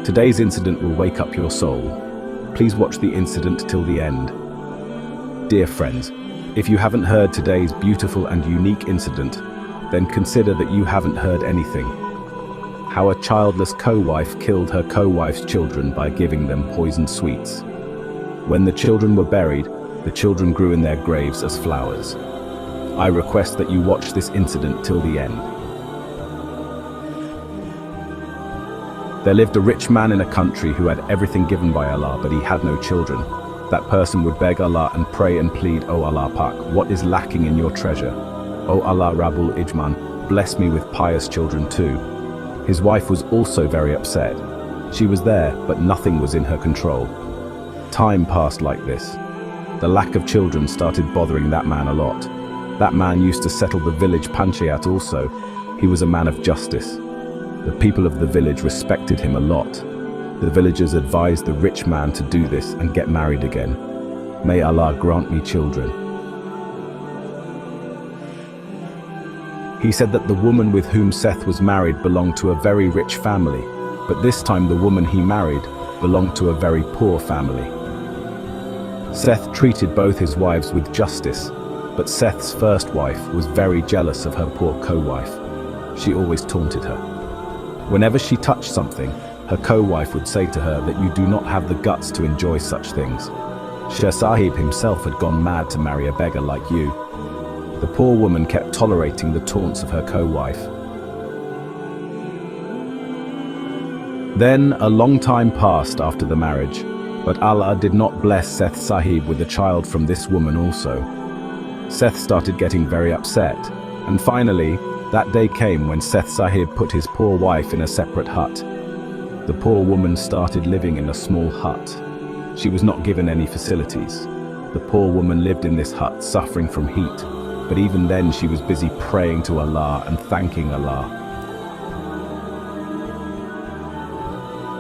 Today's incident will wake up your soul. Please watch the incident till the end. Dear friends, if you haven't heard today's beautiful and unique incident, then consider that you haven't heard anything. How a childless co-wife killed her co-wife's children by giving them poisoned sweets. When the children were buried, the children grew in their graves as flowers. I request that you watch this incident till the end. There lived a rich man in a country who had everything given by Allah, but he had no children. That person would beg Allah and pray and plead, "O Allah Pak, what is lacking in your treasure? O Allah Rabbul Ijman, bless me with pious children too." His wife was also very upset. She was there, but nothing was in her control. Time passed like this. The lack of children started bothering that man a lot. That man used to settle the village panchayat also. He was a man of justice. The people of the village respected him a lot. The villagers advised the rich man to do this and get married again. May Allah grant me children. He said that the woman with whom Seth was married belonged to a very rich family, but this time the woman he married belonged to a very poor family. Seth treated both his wives with justice, but Seth's first wife was very jealous of her poor co-wife. She always taunted her. Whenever she touched something, her co-wife would say to her that you do not have the guts to enjoy such things. Sher Sahib himself had gone mad to marry a beggar like you. The poor woman kept tolerating the taunts of her co-wife. Then a long time passed after the marriage, but Allah did not bless Seth Sahib with a child from this woman also. Seth started getting very upset, and finally, that day came when Seth Sahib put his poor wife in a separate hut. The poor woman started living in a small hut. She was not given any facilities. The poor woman lived in this hut suffering from heat, but even then she was busy praying to Allah and thanking Allah.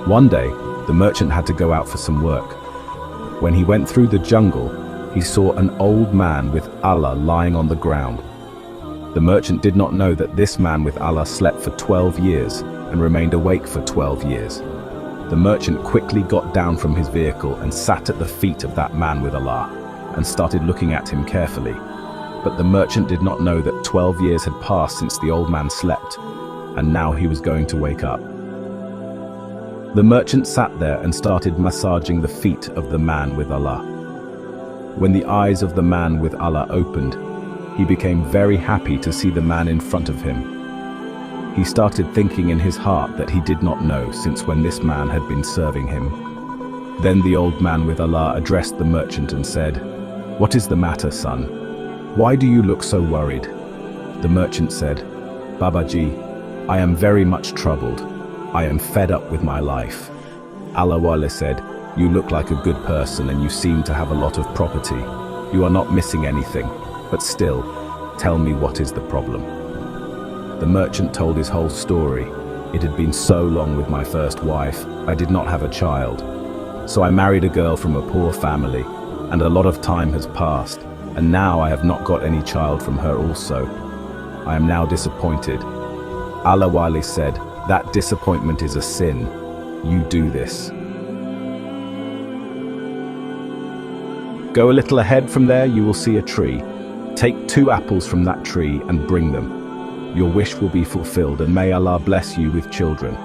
One day, the merchant had to go out for some work. When he went through the jungle, he saw an old man with Allah lying on the ground. The merchant did not know that this man with Allah slept for 12 years and remained awake for 12 years. The merchant quickly got down from his vehicle and sat at the feet of that man with Allah and started looking at him carefully. But the merchant did not know that 12 years had passed since the old man slept, and now he was going to wake up. The merchant sat there and started massaging the feet of the man with Allah. When the eyes of the man with Allah opened, he became very happy to see the man in front of him. He started thinking in his heart that he did not know since when this man had been serving him. Then the old man with Allah addressed the merchant and said, "What is the matter, son? Why do you look so worried?" The merchant said, "Babaji, I am very much troubled. I am fed up with my life." Allah Wala said, "You look like a good person and you seem to have a lot of property. You are not missing anything, but still, tell me what is the problem." The merchant told his whole story. "It had been so long with my first wife, I did not have a child. So I married a girl from a poor family, and a lot of time has passed, and now I have not got any child from her also. I am now disappointed." Allah Wali said, "That disappointment is a sin. You do this. Go a little ahead from there, you will see a tree. Take 2 apples from that tree and bring them. Your wish will be fulfilled, and may Allah bless you with children."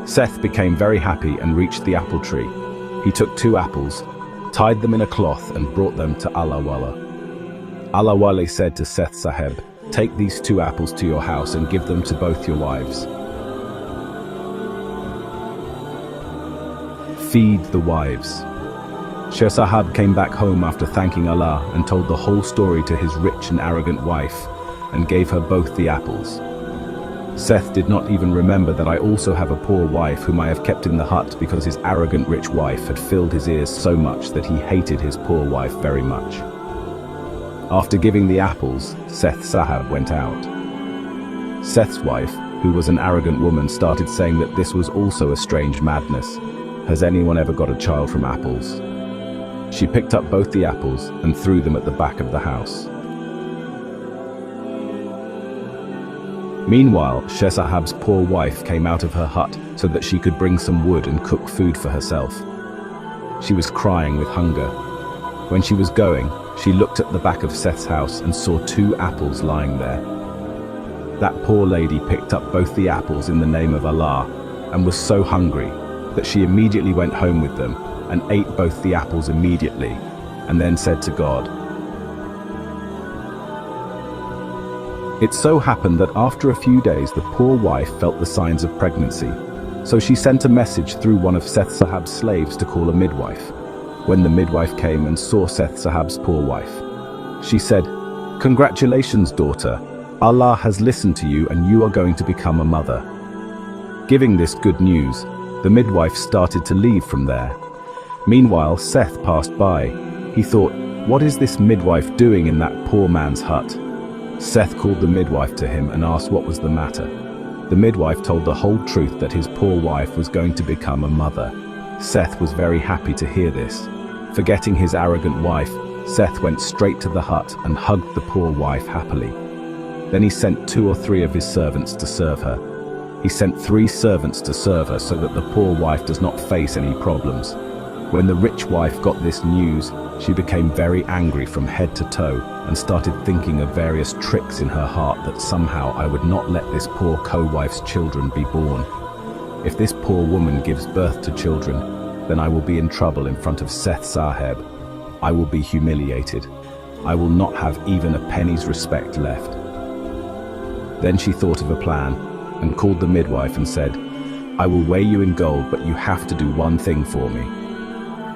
Seth became very happy and reached the apple tree. He took 2 apples, tied them in a cloth and brought them to Allah Wala. Allah Wali said to Seth Sahib, "Take these 2 apples to your house and give them to both your wives. Feed the wives." Sher Sahib came back home after thanking Allah and told the whole story to his rich and arrogant wife and gave her both the apples. Seth did not even remember that I also have a poor wife whom I have kept in the hut because his arrogant rich wife had filled his ears so much that he hated his poor wife very much. After giving the apples, Seth Sahib went out. Seth's wife, who was an arrogant woman, started saying that this was also a strange madness. Has anyone ever got a child from apples? She picked up both the apples and threw them at the back of the house. Meanwhile, Shesahab's poor wife came out of her hut so that she could bring some wood and cook food for herself. She was crying with hunger. When she was going, she looked at the back of Seth's house and saw 2 apples lying there. That poor lady picked up both the apples in the name of Allah and was so hungry that she immediately went home with them and ate both the apples immediately, and then said to God. It so happened that after a few days the poor wife felt the signs of pregnancy, so she sent a message through one of Seth-Sahab's slaves to call a midwife. When the midwife came and saw Seth-Sahab's poor wife, she said, "Congratulations, daughter. Allah has listened to you and you are going to become a mother." Giving this good news, the midwife started to leave from there. Meanwhile, Seth passed by. He thought, "What is this midwife doing in that poor man's hut?" Seth called the midwife to him and asked what was the matter. The midwife told the whole truth, that his poor wife was going to become a mother. Seth was very happy to hear this. Forgetting his arrogant wife, Seth went straight to the hut and hugged the poor wife happily. Then he sent 2 or 3 of his servants to serve her. He sent 3 servants to serve her so that the poor wife does not face any problems. When the rich wife got this news, she became very angry from head to toe and started thinking of various tricks in her heart that somehow I would not let this poor co-wife's children be born. If this poor woman gives birth to children, then I will be in trouble in front of Seth Saheb. I will be humiliated. I will not have even a penny's respect left. Then she thought of a plan and called the midwife and said, "I will weigh you in gold, but you have to do one thing for me."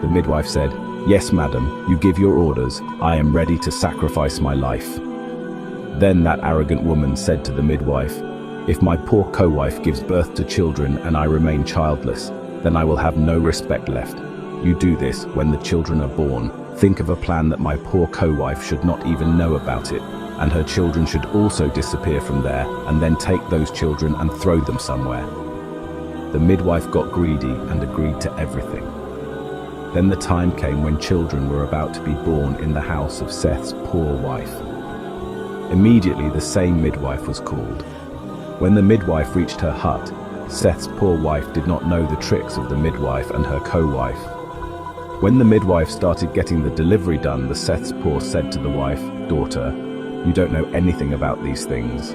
The midwife said, "Yes, madam, you give your orders. I am ready to sacrifice my life." Then that arrogant woman said to the midwife, "If my poor co-wife gives birth to children and I remain childless, then I will have no respect left. You do this when the children are born. Think of a plan that my poor co-wife should not even know about it, and her children should also disappear from there, and then take those children and throw them somewhere." The midwife got greedy and agreed to everything. Then the time came when children were about to be born in the house of Seth's poor wife. Immediately the same midwife was called. When the midwife reached her hut, Seth's poor wife did not know the tricks of the midwife and her co-wife. When the midwife started getting the delivery done, the Seth's poor said to the wife, "Daughter, you don't know anything about these things.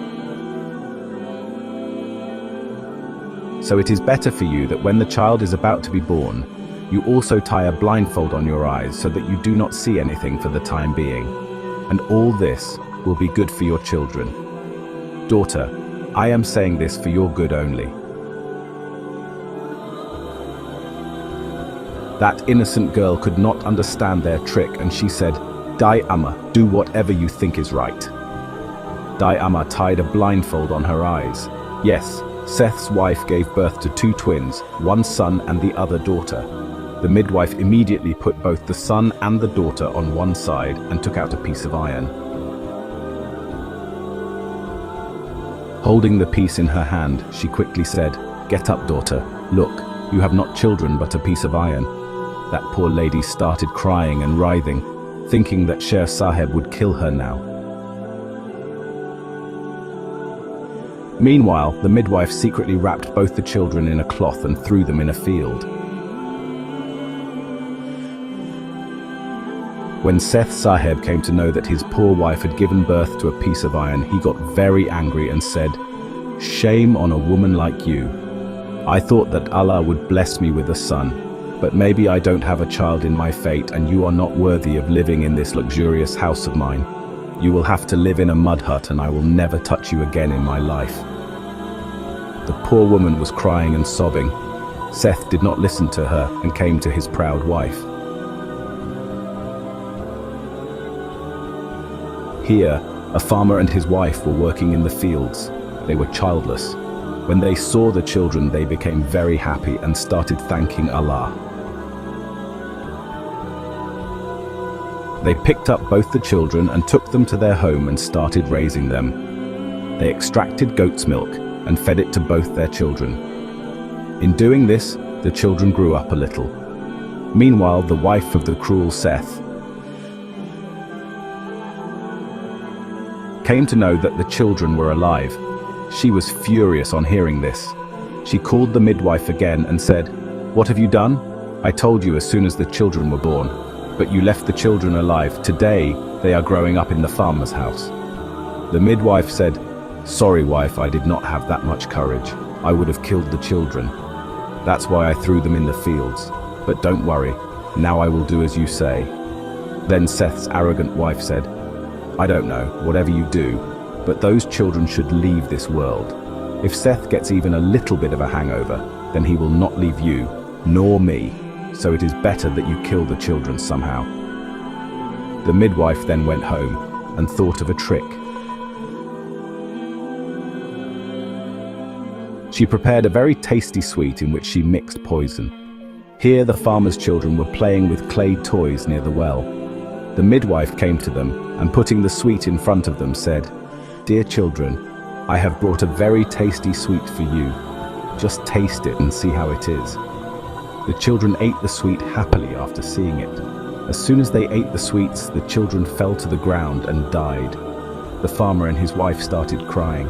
So it is better for you that when the child is about to be born, you also tie a blindfold on your eyes so that you do not see anything for the time being. And all this will be good for your children. Daughter, I am saying this for your good only." That innocent girl could not understand their trick, and she said, "Dai Amma, do whatever you think is right." Dai Amma tied a blindfold on her eyes. Yes, Seth's wife gave birth to 2 twins, one son and the other daughter. The midwife immediately put both the son and the daughter on one side and took out a piece of iron. Holding the piece in her hand, she quickly said, "Get up, daughter. Look, you have not children but a piece of iron." That poor lady started crying and writhing, thinking that Sher Saheb would kill her now. Meanwhile, the midwife secretly wrapped both the children in a cloth and threw them in a field. When Seth Saheb came to know that his poor wife had given birth to a piece of iron, he got very angry and said, "Shame on a woman like you. I thought that Allah would bless me with a son, but maybe I don't have a child in my fate, and you are not worthy of living in this luxurious house of mine. You will have to live in a mud hut, and I will never touch you again in my life." The poor woman was crying and sobbing. Seth did not listen to her and came to his proud wife. Here, a farmer and his wife were working in the fields. They were childless. When they saw the children, they became very happy and started thanking Allah. They picked up both the children and took them to their home and started raising them. They extracted goat's milk and fed it to both their children. In doing this, the children grew up a little. Meanwhile, the wife of the cruel Seth came to know that the children were alive. She was furious on hearing this. She called the midwife again and said, "What have you done? I told you as soon as the children were born, but you left the children alive. Today, they are growing up in the farmer's house." The midwife said, "Sorry, wife, I did not have that much courage. I would have killed the children. That's why I threw them in the fields. But don't worry, now I will do as you say." Then Seth's arrogant wife said, "I don't know, whatever you do, but those children should leave this world. If Seth gets even a little bit of a hangover, then he will not leave you, nor me, so it is better that you kill the children somehow." The midwife then went home and thought of a trick. She prepared a very tasty sweet in which she mixed poison. Here the farmer's children were playing with clay toys near the well. The midwife came to them and, putting the sweet in front of them, said, "Dear children, I have brought a very tasty sweet for you. Just taste it and see how it is." The children ate the sweet happily after seeing it. As soon as they ate the sweets, the children fell to the ground and died. The farmer and his wife started crying.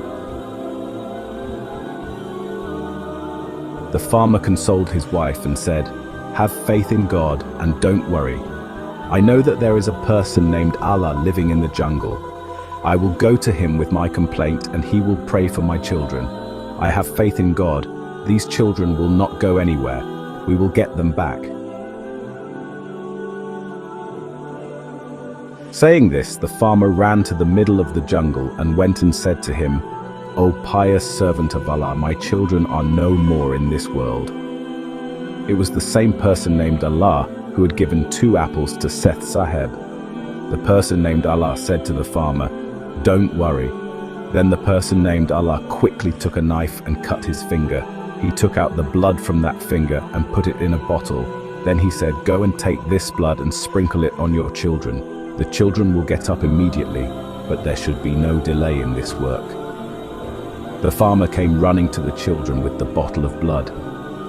The farmer consoled his wife and said, "Have faith in God and don't worry. I know that there is a person named Allah living in the jungle. I will go to him with my complaint and he will pray for my children. I have faith in God. These children will not go anywhere. We will get them back." Saying this, the farmer ran to the middle of the jungle and went and said to him, "O pious servant of Allah, my children are no more in this world." It was the same person named Allah who had given 2 apples to Seth Saheb. The person named Allah said to the farmer, "Don't worry." Then the person named Allah quickly took a knife and cut his finger. He took out the blood from that finger and put it in a bottle. Then he said, "Go and take this blood and sprinkle it on your children. The children will get up immediately, but there should be no delay in this work." The farmer came running to the children with the bottle of blood.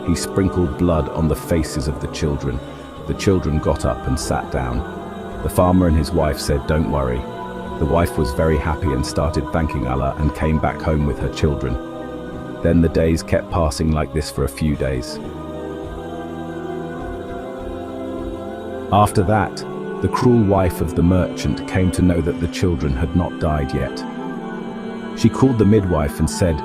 He sprinkled blood on the faces of the children. The children got up and sat down. The farmer and his wife said, "Don't worry." The wife was very happy and started thanking Allah and came back home with her children. Then the days kept passing like this for a few days. After that, the cruel wife of the merchant came to know that the children had not died yet. She called the midwife and said,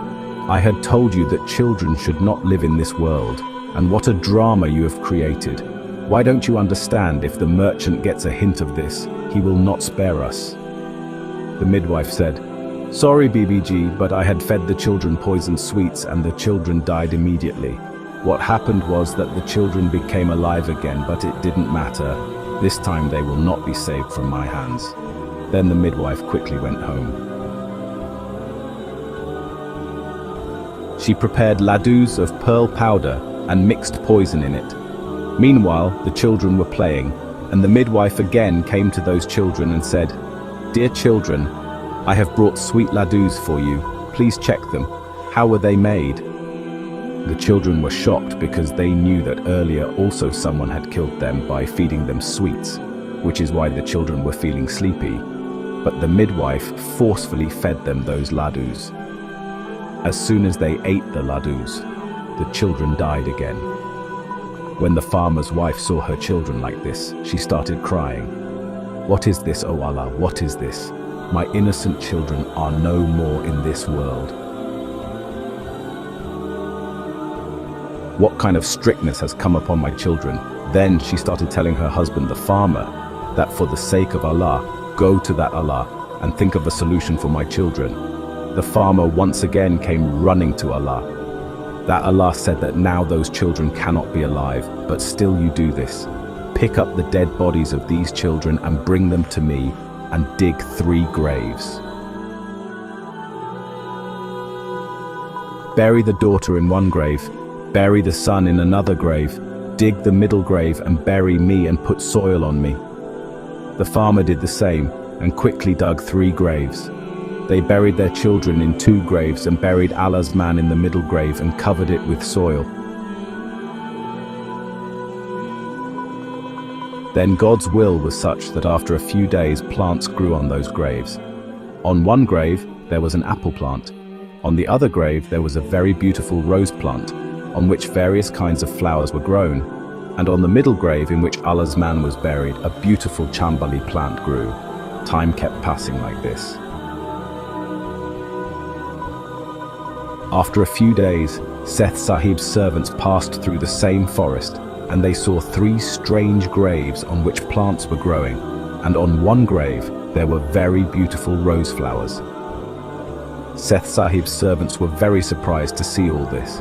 "I had told you that children should not live in this world, and what a drama you have created. Why don't you understand, if the merchant gets a hint of this, he will not spare us?" The midwife said, "Sorry, BBG, but I had fed the children poisoned sweets and the children died immediately. What happened was that the children became alive again, but it didn't matter. This time they will not be saved from my hands." Then the midwife quickly went home. She prepared laddus of pearl powder and mixed poison in it. Meanwhile, the children were playing, and the midwife again came to those children and said, "Dear children, I have brought sweet laddus for you. Please check them. How were they made?" The children were shocked because they knew that earlier also someone had killed them by feeding them sweets, which is why the children were feeling sleepy. But the midwife forcefully fed them those laddus. As soon as they ate the laddus, the children died again. When the farmer's wife saw her children like this, she started crying. "What is this, O Allah? What is this? My innocent children are no more in this world. What kind of strictness has come upon my children?" Then she started telling her husband, the farmer, that for the sake of Allah, go to that Allah and think of a solution for my children. The farmer once again came running to Allah. That Allah said that now those children cannot be alive, but still you do this. Pick up the dead bodies of these children and bring them to me, and dig 3 graves. Bury the daughter in one grave, bury the son in another grave, dig the middle grave and bury me and put soil on me. The farmer did the same and quickly dug 3 graves. They buried their children in 2 graves and buried Allah's man in the middle grave and covered it with soil. Then God's will was such that after a few days plants grew on those graves. On one grave there was an apple plant. On the other grave there was a very beautiful rose plant, on which various kinds of flowers were grown, and on the middle grave in which Allah's man was buried, a beautiful chambali plant grew. Time kept passing like this. After a few days, Seth Sahib's servants passed through the same forest, and they saw 3 strange graves on which plants were growing, and on one grave there were very beautiful rose flowers. Seth Sahib's servants were very surprised to see all this.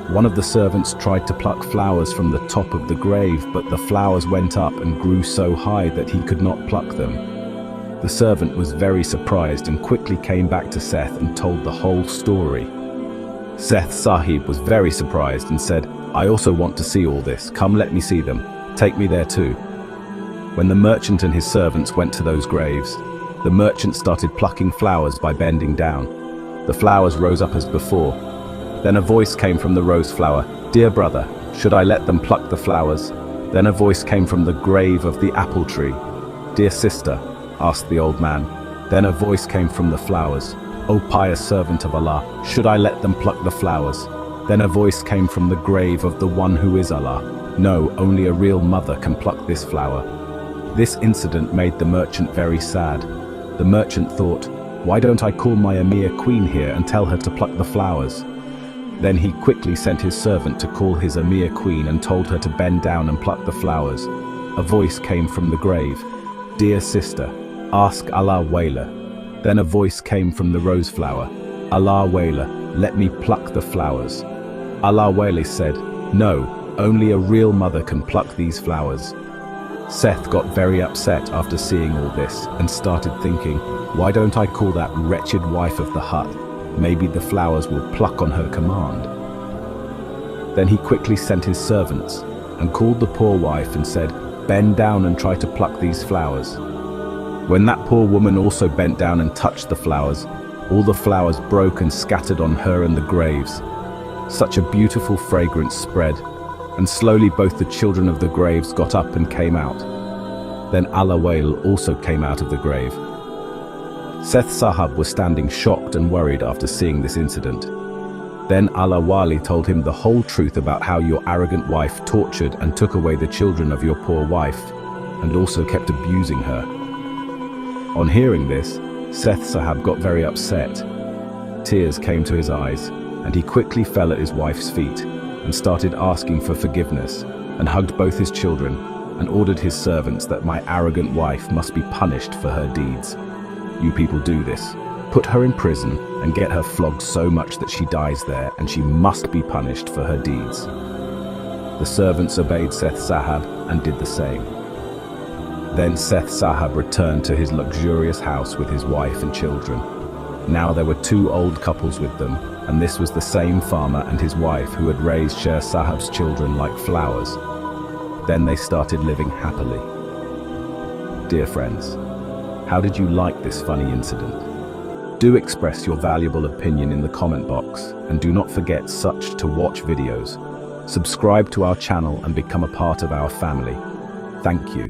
One of the servants tried to pluck flowers from the top of the grave, but the flowers went up and grew so high that he could not pluck them. The servant was very surprised and quickly came back to Seth and told the whole story. Seth Sahib was very surprised and said, "I also want to see all this. Come, let me see them. Take me there too." When the merchant and his servants went to those graves, the merchant started plucking flowers by bending down. The flowers rose up as before. Then a voice came from the rose flower, "Dear brother, should I let them pluck the flowers?" Then a voice came from the grave of the apple tree. "Dear sister," asked the old man. Then a voice came from the flowers, "O pious servant of Allah, should I let them pluck the flowers?" Then a voice came from the grave of the one who is Allah. "No, only a real mother can pluck this flower." This incident made the merchant very sad. The merchant thought, "Why don't I call my Amir queen here and tell her to pluck the flowers?" Then he quickly sent his servant to call his Amir queen and told her to bend down and pluck the flowers. A voice came from the grave, "Dear sister, ask Allah Wailah." Then a voice came from the rose flower, "Allah Wailah, let me pluck the flowers." Allah Wailah said, "No, only a real mother can pluck these flowers." Seth got very upset after seeing all this and started thinking, "Why don't I call that wretched wife of the hut? Maybe the flowers will pluck on her command." Then he quickly sent his servants and called the poor wife and said, "Bend down and try to pluck these flowers." When that poor woman also bent down and touched the flowers, all the flowers broke and scattered on her and the graves. Such a beautiful fragrance spread, and slowly both the children of the graves got up and came out. Then Allah Wailah also came out of the grave. Seth Sahib was standing shocked and worried after seeing this incident. Then Allah Wali told him the whole truth about how your arrogant wife tortured and took away the children of your poor wife, and also kept abusing her. On hearing this, Seth Sahib got very upset. Tears came to his eyes, and he quickly fell at his wife's feet and started asking for forgiveness, and hugged both his children and ordered his servants that my arrogant wife must be punished for her deeds. You people do this. Put her in prison and get her flogged so much that she dies there, and she must be punished for her deeds. The servants obeyed Seth Sahib and did the same. Then Seth Sahib returned to his luxurious house with his wife and children. Now there were 2 old couples with them, and this was the same farmer and his wife who had raised Sher Sahib's children like flowers. Then they started living happily. Dear friends, how did you like this funny incident? Do express your valuable opinion in the comment box, and do not forget to watch videos. Subscribe to our channel and become a part of our family. Thank you.